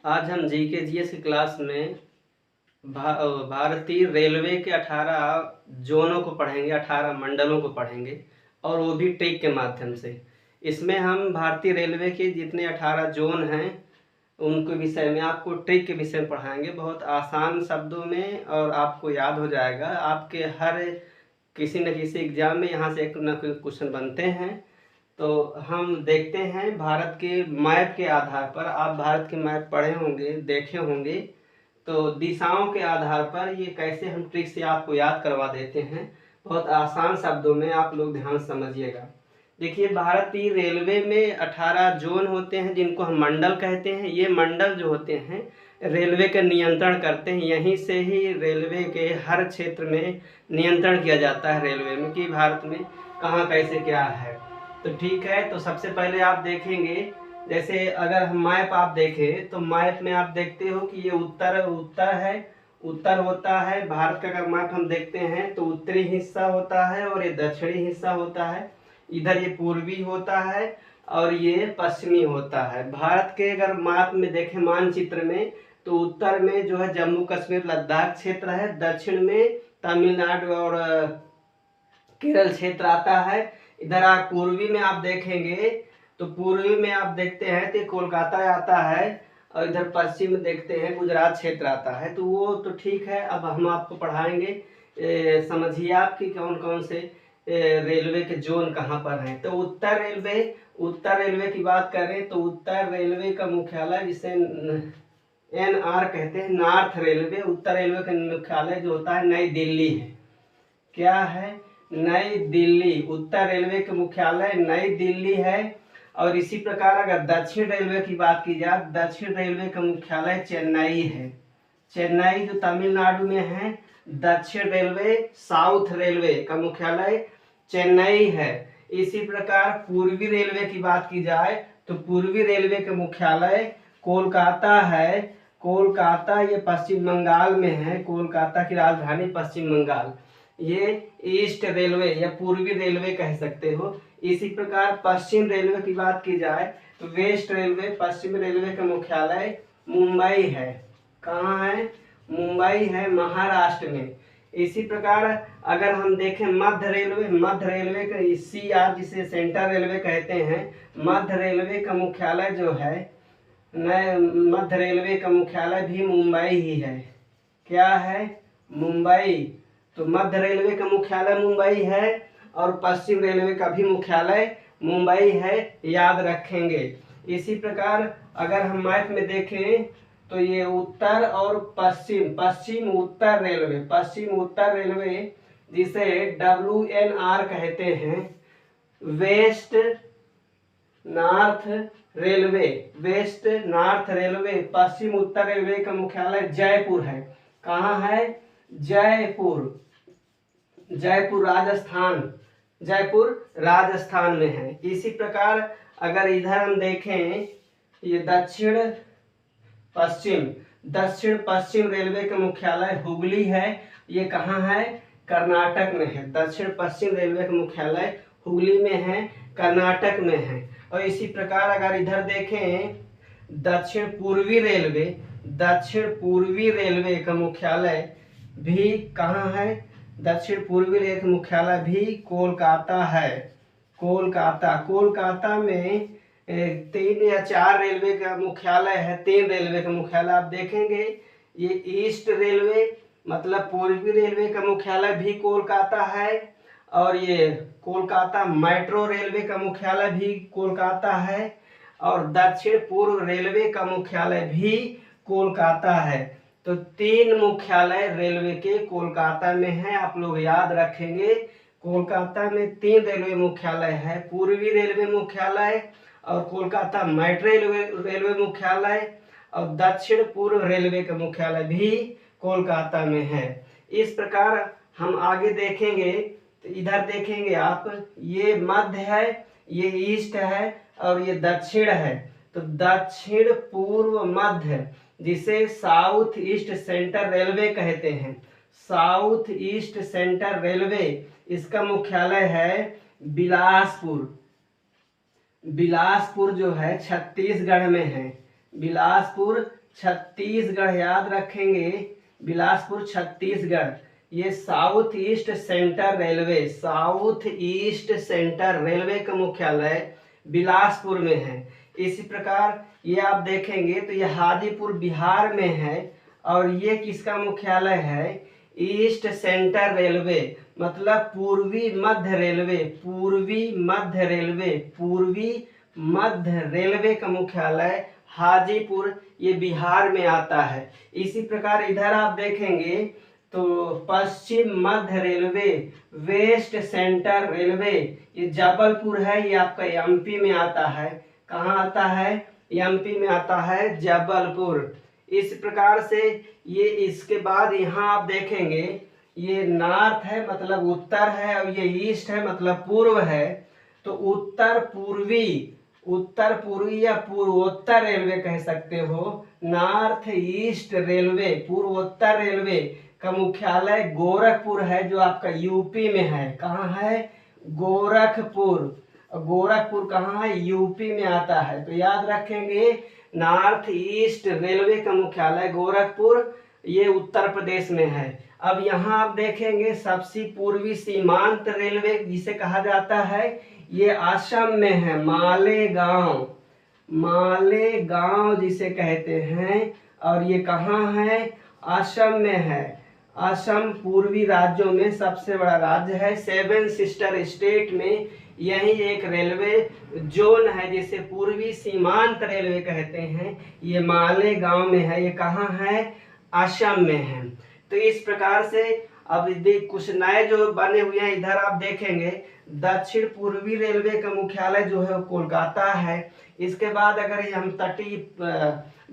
आज हम GK GS की क्लास में भारतीय रेलवे के 18 जोनों को पढ़ेंगे, 18 मंडलों को पढ़ेंगे और वो भी ट्रिक के माध्यम से। इसमें हम भारतीय रेलवे के जितने 18 जोन हैं उनके विषय में आपको ट्रिक के विषय में पढ़ाएंगे, बहुत आसान शब्दों में, और आपको याद हो जाएगा। आपके हर किसी न किसी एग्जाम में यहाँ से एक न कोई क्वेश्चन बनते हैं। तो हम देखते हैं भारत के मैप के आधार पर, आप भारत के मैप पढ़े होंगे, देखे होंगे, तो दिशाओं के आधार पर ये कैसे हम ट्रिक से आपको याद करवा देते हैं, बहुत आसान शब्दों में। आप लोग ध्यान समझिएगा। देखिए, भारतीय रेलवे में 18 जोन होते हैं जिनको हम मंडल कहते हैं। ये मंडल जो होते हैं रेलवे का नियंत्रण करते हैं। यहीं से ही रेलवे के हर क्षेत्र में नियंत्रण किया जाता है रेलवे में, कि भारत में कहाँ कैसे क्या है। तो ठीक है, तो सबसे पहले आप देखेंगे, जैसे अगर हम मैप आप देखें तो मैप में आप देखते हो कि ये उत्तर है, उत्तर होता है। भारत का अगर मैप हम देखते हैं तो उत्तरी हिस्सा होता है और ये दक्षिणी हिस्सा होता है। इधर ये पूर्वी होता है और ये पश्चिमी होता है। भारत के अगर मैप में देखें मानचित्र में, तो उत्तर में जो है जम्मू कश्मीर लद्दाख क्षेत्र है, दक्षिण में तमिलनाडु और केरल क्षेत्र आता है। इधर आप पूर्वी में आप देखेंगे तो पूर्वी में आप देखते हैं तो कोलकाता आता है, और इधर पश्चिम में देखते हैं गुजरात क्षेत्र आता है। तो वो तो ठीक है, अब हम आपको पढ़ाएंगे। समझिए आप कि कौन कौन से रेलवे के जोन कहाँ पर हैं। तो उत्तर रेलवे की बात करें तो उत्तर रेलवे का मुख्यालय, जिसे NR कहते हैं, नॉर्थ रेलवे, उत्तर रेलवे का मुख्यालय जो होता है नई दिल्ली है। क्या है? नई दिल्ली। उत्तर रेलवे का मुख्यालय नई दिल्ली है। और इसी प्रकार अगर दक्षिण रेलवे की बात की जाए, दक्षिण रेलवे का मुख्यालय चेन्नई है। चेन्नई जो तमिलनाडु में है। दक्षिण रेलवे, साउथ रेलवे का मुख्यालय चेन्नई है। इसी प्रकार पूर्वी रेलवे की बात की जाए तो पूर्वी रेलवे का मुख्यालय कोलकाता है। कोलकाता ये पश्चिम बंगाल में है। कोलकाता की राजधानी पश्चिम बंगाल। ये ईस्ट रेलवे या पूर्वी रेलवे कह सकते हो। इसी प्रकार पश्चिम रेलवे की बात की जाए तो वेस्ट रेलवे, पश्चिम रेलवे का मुख्यालय मुंबई है। कहाँ है? मुंबई है, महाराष्ट्र में। इसी प्रकार अगर हम देखें मध्य रेलवे का CR, जिसे सेंट्रल रेलवे कहते हैं, मध्य रेलवे का मुख्यालय जो है, मध्य रेलवे का मुख्यालय भी मुंबई ही है। क्या है? मुंबई। तो मध्य रेलवे का मुख्यालय मुंबई है और पश्चिम रेलवे का भी मुख्यालय मुंबई है, याद रखेंगे। इसी प्रकार अगर हम मैप में देखें तो ये उत्तर और पश्चिम उत्तर रेलवे, जिसे WNR कहते हैं, वेस्ट नॉर्थ रेलवे, पश्चिम उत्तर रेलवे का मुख्यालय जयपुर है। कहाँ है? जयपुर राजस्थान में है। इसी प्रकार अगर इधर हम देखें, ये दक्षिण पश्चिम रेलवे का मुख्यालय हुगली है। ये कहाँ है? कर्नाटक में है। दक्षिण पश्चिम रेलवे का मुख्यालय हुगली में है, कर्नाटक में है। और इसी प्रकार अगर इधर देखें, दक्षिण पूर्वी रेलवे का मुख्यालय भी कहाँ है? दक्षिण पूर्वी रेलवे का मुख्यालय भी कोलकाता है। कोलकाता में 3 या 4 रेलवे का मुख्यालय है। 3 रेलवे का मुख्यालय आप देखेंगे। ये ईस्ट रेलवे मतलब पूर्वी रेलवे का मुख्यालय भी कोलकाता है, और ये कोलकाता मेट्रो रेलवे का मुख्यालय भी कोलकाता है, और दक्षिण पूर्व रेलवे का मुख्यालय भी कोलकाता है। तो 3 मुख्यालय रेलवे के कोलकाता में है। आप लोग याद रखेंगे, कोलकाता में 3 रेलवे मुख्यालय है। पूर्वी रेलवे मुख्यालय और कोलकाता मेट्रो रेलवे मुख्यालय, और दक्षिण पूर्व रेलवे का मुख्यालय भी कोलकाता में है। इस प्रकार हम आगे देखेंगे तो इधर देखेंगे आप, ये मध्य है, ये ईस्ट है और ये दक्षिण है। तो दक्षिण पूर्व मध्य, जिसे साउथ ईस्ट सेंट्रल रेलवे कहते हैं, साउथ ईस्ट सेंट्रल रेलवे, इसका मुख्यालय है बिलासपुर जो है छत्तीसगढ़ में है। बिलासपुर छत्तीसगढ़ याद रखेंगे, बिलासपुर छत्तीसगढ़। ये south east centre railway, south east centre railway का मुख्यालय बिलासपुर में है। इसी प्रकार ये आप देखेंगे तो ये हाजीपुर बिहार में है, और ये किसका मुख्यालय है? ईस्ट सेंटर रेलवे, मतलब पूर्वी मध्य रेलवे, पूर्वी मध्य रेलवे, पूर्वी मध्य रेलवे का मुख्यालय हाजीपुर, ये बिहार में आता है। इसी प्रकार इधर आप देखेंगे तो पश्चिम मध्य रेलवे, वेस्ट सेंटर रेलवे, ये जबलपुर है, ये आपका एमपी में आता है। कहाँ आता है? एमपी में आता है, जबलपुर। इस प्रकार से ये, इसके बाद यहाँ आप देखेंगे ये नॉर्थ है मतलब उत्तर है, और ये ईस्ट है मतलब पूर्व है। तो उत्तर पूर्वी या पूर्वोत्तर रेलवे कह सकते हो। नॉर्थ ईस्ट रेलवे, पूर्वोत्तर रेलवे का मुख्यालय गोरखपुर है, जो आपका यूपी में है। कहाँ है? गोरखपुर। गोरखपुर कहाँ है? यूपी में आता है। तो याद रखेंगे, नॉर्थ ईस्ट रेलवे का मुख्यालय गोरखपुर, ये उत्तर प्रदेश में है। अब यहाँ आप देखेंगे सबसे पूर्वी सीमांत रेलवे जिसे कहा जाता है, ये असम में है, मालेगांव, मालेगांव जिसे कहते हैं। और ये कहाँ है? असम में है। असम पूर्वी राज्यों में सबसे बड़ा राज्य है। 7 सिस्टर स्टेट में यही एक रेलवे जोन है जिसे पूर्वी सीमांत रेलवे कहते हैं, ये मालेगांव में है। ये कहाँ है? असम में है। तो इस प्रकार से अब कुछ नए जो बने हुए हैं इधर आप देखेंगे, दक्षिण पूर्वी रेलवे का मुख्यालय जो है वो कोलकाता है। इसके बाद अगर हम तटीय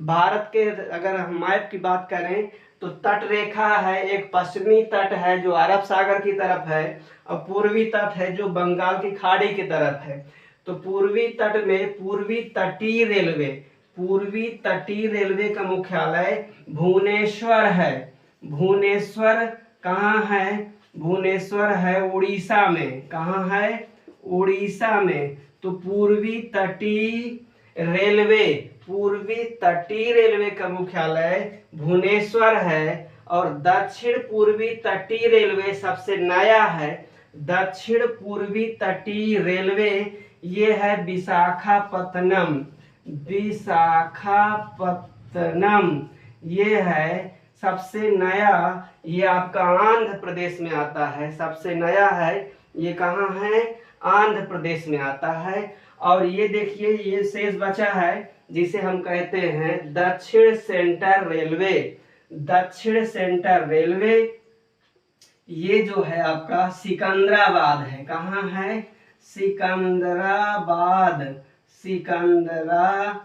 भारत के अगर हम मैप की बात करें तो तट रेखा है, एक पश्चिमी तट है जो अरब सागर की तरफ है, और पूर्वी तट है जो बंगाल की खाड़ी की तरफ है। तो पूर्वी तट में पूर्वी तटीय रेलवे, पूर्वी तटीय रेलवे का मुख्यालय भुवनेश्वर है। भुवनेश्वर कहाँ है? भुवनेश्वर है उड़ीसा में। कहाँ है? उड़ीसा में। तो पूर्वी तटीय रेलवे, पूर्वी तटीय रेलवे का मुख्यालय भुवनेश्वर है। और दक्षिण पूर्वी तटीय रेलवे सबसे नया है, दक्षिण पूर्वी तटीय रेलवे, ये है विशाखापत्तनम, विशाखापत्तनम, ये है सबसे नया। ये आपका आंध्र प्रदेश में आता है, सबसे नया है। ये कहाँ है? आंध्र प्रदेश में आता है। और ये देखिए ये शेष बचा है जिसे हम कहते हैं दक्षिण सेंटर रेलवे, दक्षिण सेंटर रेलवे। ये जो है आपका सिकंदराबाद है। कहाँ है? सिकंदराबाद, सिकंदराबाद।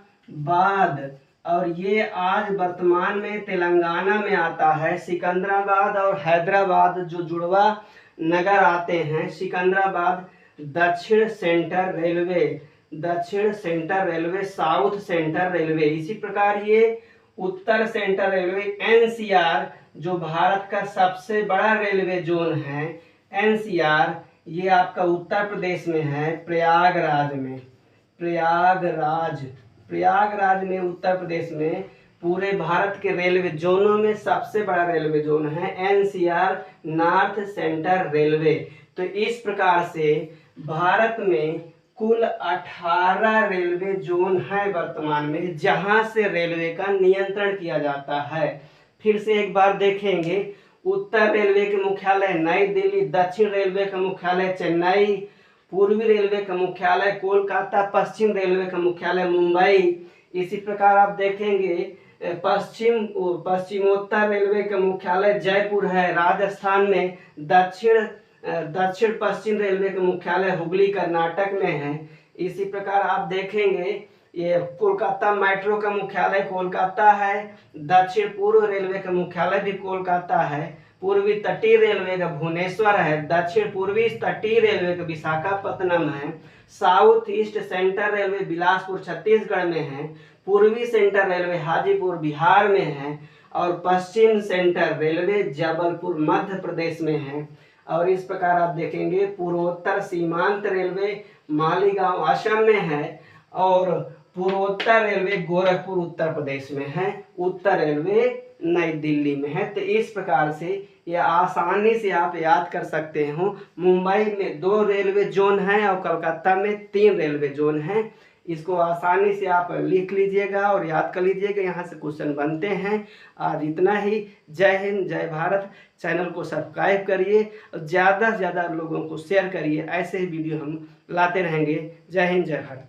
और ये आज वर्तमान में तेलंगाना में आता है। सिकंदराबाद और हैदराबाद जो जुड़वा नगर आते हैं, सिकंदराबाद दक्षिण सेंटर रेलवे, दक्षिण centre railway, south centre railway. इसी प्रकार ये उत्तर सेंटर रेलवे एनसीआर, जो भारत का सबसे बड़ा रेलवे जोन है, एनसीआर, ये आपका उत्तर प्रदेश में है, प्रयागराज में, प्रयागराज, प्रयागराज में उत्तर प्रदेश में। पूरे भारत के रेलवे जोनों में सबसे बड़ा रेलवे जोन है एनसीआर, नॉर्थ सेंटर रेलवे। तो इस प्रकार से भारत में कुल 18 रेलवे जोन है वर्तमान में, जहां से रेलवे का नियंत्रण किया जाता है। फिर से एक बार देखेंगे, उत्तर रेलवे के मुख्यालय नई दिल्ली, दक्षिण रेलवे का मुख्यालय चेन्नई, पूर्वी रेलवे का मुख्यालय कोलकाता, पश्चिम रेलवे का मुख्यालय मुंबई। इसी प्रकार आप देखेंगे पश्चिमोत्तर रेलवे का मुख्यालय जयपुर है राजस्थान में, दक्षिण पश्चिम रेलवे का मुख्यालय हुगली कर्नाटक में है। इसी प्रकार आप देखेंगे ये कोलकाता मेट्रो का मुख्यालय कोलकाता है, दक्षिण पूर्व रेलवे का मुख्यालय भी कोलकाता है, पूर्वी तटीय रेलवे का भुवनेश्वर है, दक्षिण पूर्वी तटीय रेलवे का विशाखापत्तनम है, south east centre railway Bilaspur Chhattisgarh में है, पूर्वी सेंटर रेलवे हाजीपुर बिहार में है, और पश्चिम सेंटर रेलवे जबलपुर मध्य प्रदेश में है। और इस प्रकार आप देखेंगे पूर्वोत्तर सीमांत रेलवे मालीगांव असम में है, और पूर्वोत्तर रेलवे गोरखपुर उत्तर प्रदेश में है, उत्तर रेलवे नई दिल्ली में है। तो इस प्रकार से ये आसानी से आप याद कर सकते हो। मुंबई में 2 रेलवे जोन हैं और कलकत्ता में 3 रेलवे जोन हैं। इसको आसानी से आप लिख लीजिएगा और याद कर लीजिएगा, यहाँ से क्वेश्चन बनते हैं। आज इतना ही। जय हिंद, जय भारत। चैनल को सब्सक्राइब करिए और ज़्यादा से ज़्यादा लोगों को शेयर करिए। ऐसे ही वीडियो हम लाते रहेंगे। जय हिंद, जय भारत।